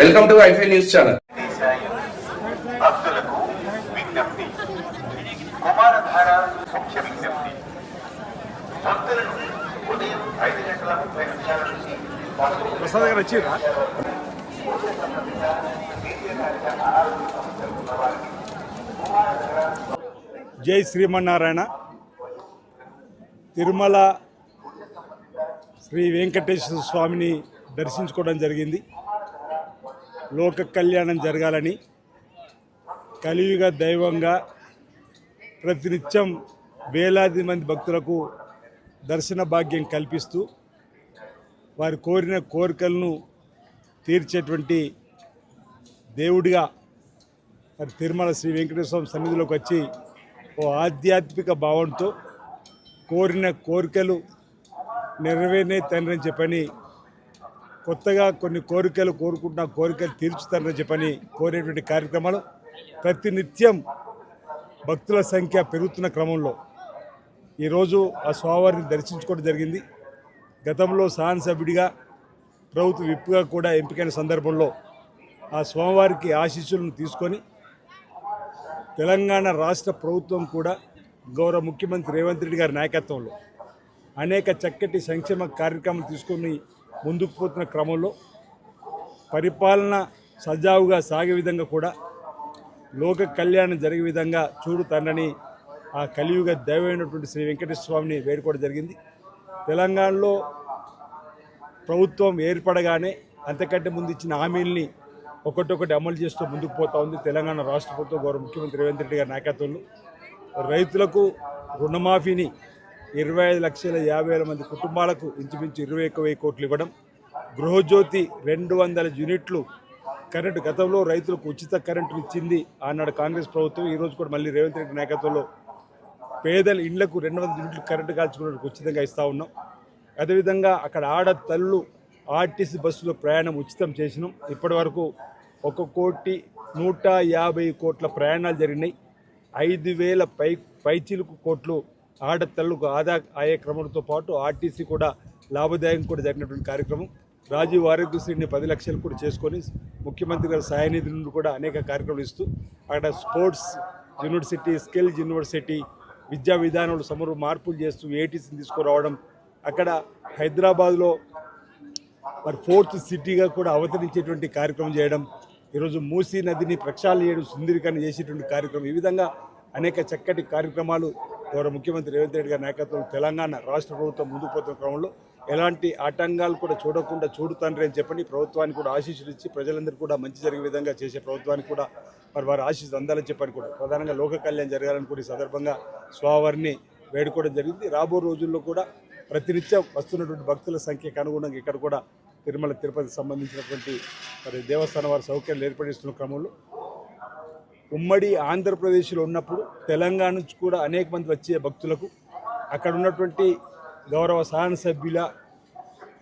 Welcome to ఐఫై news channel. భక్తులకు విజ్ఞప్తి. కుమారధార ముఖ్య విజ్ఞప్తి. భక్తులను ఉదయం 5:30 నుంచి జై శ్రీమన్నారాయణ. తిరుమల శ్రీ వెంకటేశ్వర స్వామిని దర్శించుకోవడం జరిగింది. లోక కళ్యాణం జరగాలని, కలియుగ దైవంగా ప్రతినిత్యం వేలాది మంది భక్తులకు దర్శన భాగ్యం కల్పిస్తూ వారి కోరిన కోరికలను తీర్చేటువంటి దేవుడిగా మరి తిరుమల శ్రీ వెంకటేశ్వర స్వామి సన్నిధిలోకి వచ్చి ఓ ఆధ్యాత్మిక భావంతో కోరిన కోరికలు నెరవేరే తండ్రి అని చెప్పని, కొత్తగా కొన్ని కోరికలు కోరుకుంటున్న కోరికలు తీర్చుతారని చెప్పని కోరేటువంటి కార్యక్రమాలు ప్రతినిత్యం భక్తుల సంఖ్య పెరుగుతున్న క్రమంలో ఈరోజు ఆ స్వామివారిని దర్శించుకోవడం జరిగింది. గతంలో శాసనసభ్యుడిగా ప్రభుత్వ విప్పుగా కూడా ఎంపికైన సందర్భంలో ఆ స్వామివారికి ఆశీస్సులను తీసుకొని తెలంగాణ రాష్ట్ర ప్రభుత్వం కూడా గౌరవ ముఖ్యమంత్రి రేవంత్ రెడ్డి గారి నాయకత్వంలో అనేక చక్కటి సంక్షేమ కార్యక్రమాలు తీసుకొని ముందుకు పోతున్న క్రమంలో పరిపాలన సజావుగా సాగే విధంగా కూడా లోక కళ్యాణం జరిగే విధంగా చూడు తండ్రిని ఆ కలియుగ దైవమైనటువంటి శ్రీ వెంకటేశ్వర స్వామిని వేడుకోవడం జరిగింది. తెలంగాణలో ప్రభుత్వం ఏర్పడగానే అంతకంటే ముందు ఇచ్చిన హామీల్ని ఒకటొకటి అమలు చేస్తూ ముందుకు పోతా ఉంది తెలంగాణ రాష్ట్ర ప్రభుత్వం గౌరవ ముఖ్యమంత్రి రేవంత్ రెడ్డి గారి నాయకత్వంలో. రైతులకు రుణమాఫీని 25,50,000 మంది కుటుంబాలకు ఇంచుమించు 21,000 కోట్లు ఇవ్వడం, గృహజ్యోతి 200 యూనిట్లు కరెంటు, గతంలో రైతులకు ఉచిత కరెంటు ఇచ్చింది ఆనాడు కాంగ్రెస్ ప్రభుత్వం. ఈరోజు కూడా మళ్ళీ రేవంత్ రెడ్డి నాయకత్వంలో పేదల ఇళ్లకు 200 యూనిట్లు కరెంటు కాల్చుకున్నట్టు ఉచితంగా ఇస్తూ ఉన్నాం. అదేవిధంగా అక్కడ ఆడతల్లు ఆర్టీసీ బస్సులో ప్రయాణం ఉచితం చేసినాం. ఇప్పటి వరకు 1,150 కోట్ల ప్రయాణాలు జరిగినాయి. 5,000 పైచిలుకు కోట్లు ఆడతల్లుకు ఆదా అయ్యే క్రమంతో పాటు ఆర్టీసీ కూడా లాభదాయకం కూడా జరిగినటువంటి కార్యక్రమం. రాజీవ్ ఆరోగ్యశ్రీని 10 లక్షలు కూడా చేసుకొని ముఖ్యమంత్రి గారి సహాయనిధి నుండి కూడా అనేక కార్యక్రమాలు ఇస్తూ అక్కడ స్పోర్ట్స్ యూనివర్సిటీ, స్కిల్స్ యూనివర్సిటీ, విద్యా విధానంలో సమూల మార్పులు చేస్తూ ఏటీసీని తీసుకురావడం, అక్కడ హైదరాబాద్లో మరి 4th సిటీగా కూడా అవతరించేటువంటి కార్యక్రమం చేయడం, ఈరోజు మూసీ నదిని ప్రక్షాళన చేయడం, సుందరీకరణ చేసేటువంటి కార్యక్రమం, ఈ విధంగా అనేక చక్కటి కార్యక్రమాలు గౌరవ ముఖ్యమంత్రి రేవంత్ రెడ్డి గారి నాయకత్వం తెలంగాణ రాష్ట్ర ప్రభుత్వం ముందుకు పోతున్న క్రమంలో ఎలాంటి ఆటంకాలు కూడా చూడకుండా చూడుతాండ్రి అని చెప్పని ప్రభుత్వానికి కూడా ఆశీస్సులు ఇచ్చి ప్రజలందరూ కూడా మంచి జరిగే విధంగా చేసే ప్రభుత్వానికి కూడా మరి వారి ఆశీస్సులు అందాలని చెప్పని కూడా ప్రధానంగా లోక కళ్యాణం జరగాలని కూడా ఈ సందర్భంగా స్వామివారిని వేడుకోవడం జరిగింది. రాబో రోజుల్లో కూడా ప్రతినిత్యం వస్తున్నటువంటి భక్తుల సంఖ్యకు అనుగుణంగా ఇక్కడ కూడా తిరుమల తిరుపతికి సంబంధించినటువంటి మరి దేవస్థానం వారి సౌకర్యాలు ఏర్పడిస్తున్న క్రమంలో ఉమ్మడి ఆంధ్రప్రదేశ్లో ఉన్నప్పుడు తెలంగాణ నుంచి కూడా అనేక మంది వచ్చే భక్తులకు అక్కడ ఉన్నటువంటి గౌరవ శాసనసభ్యుల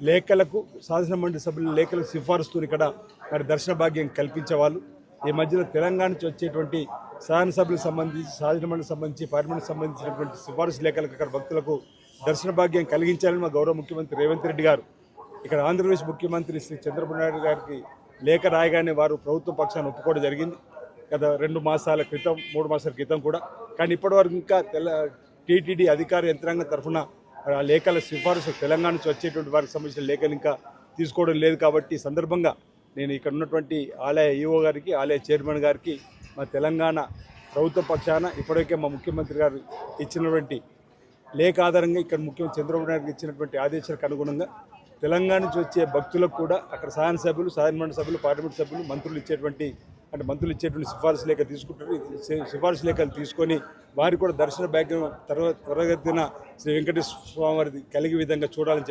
లేఖలకు, శాసనమండలి సభ్యుల లేఖలకు సిఫారసుతో ఇక్కడ మరి దర్శన భాగ్యం కల్పించేవాళ్ళు. ఈ మధ్యలో తెలంగాణ నుంచి వచ్చేటువంటి శాసనసభ్యులకు సంబంధించి, శాసనమండలికి సంబంధించి, పార్లమెంట్కి సంబంధించినటువంటి సిఫారసు లేఖలకు అక్కడ భక్తులకు దర్శన భాగ్యం కలిగించాలని మా గౌరవ ముఖ్యమంత్రి రేవంత్ రెడ్డి గారు ఇక్కడ ఆంధ్రప్రదేశ్ ముఖ్యమంత్రి శ్రీ చంద్రబాబు నాయుడు గారికి లేఖ రాయగానే వారు ప్రభుత్వ పక్షాన్ని ఒప్పుకోవడం జరిగింది గత 2 మాసాల క్రితం, 3 మాసాల క్రితం కూడా. కానీ ఇప్పటివరకు ఇంకా టీటీడీ అధికార యంత్రాంగం తరఫున ఆ లేఖల సిఫారసు తెలంగాణ నుంచి వచ్చేటువంటి వారికి సంబంధించిన లేఖలు ఇంకా తీసుకోవడం లేదు. కాబట్టి ఈ సందర్భంగా నేను ఇక్కడ ఉన్నటువంటి ఆలయ ఈఓ గారికి, ఆలయ చైర్మన్ గారికి మా తెలంగాణ ప్రభుత్వ పక్షాన ఇప్పటికే మా ముఖ్యమంత్రి గారు ఇచ్చినటువంటి లేఖ ఆధారంగా ఇక్కడ ముఖ్యమంత్రి చంద్రబాబు నాయుడు ఇచ్చినటువంటి ఆదేశాలకు అనుగుణంగా తెలంగాణ నుంచి వచ్చే భక్తులకు కూడా అక్కడ శాసనసభ్యులు, శాసనమండలి సభ్యులు, పార్లమెంట్ సభ్యులు, మంత్రులు ఇచ్చేటువంటి సిఫారసు లేఖ తీసుకుంటారు. సిఫారసు లేఖలు తీసుకొని వారికి కూడా దర్శన భాగ్యం త్వరగతిన శ్రీ వెంకటేశ్వర స్వామి వారిది కలిగే విధంగా చూడాలని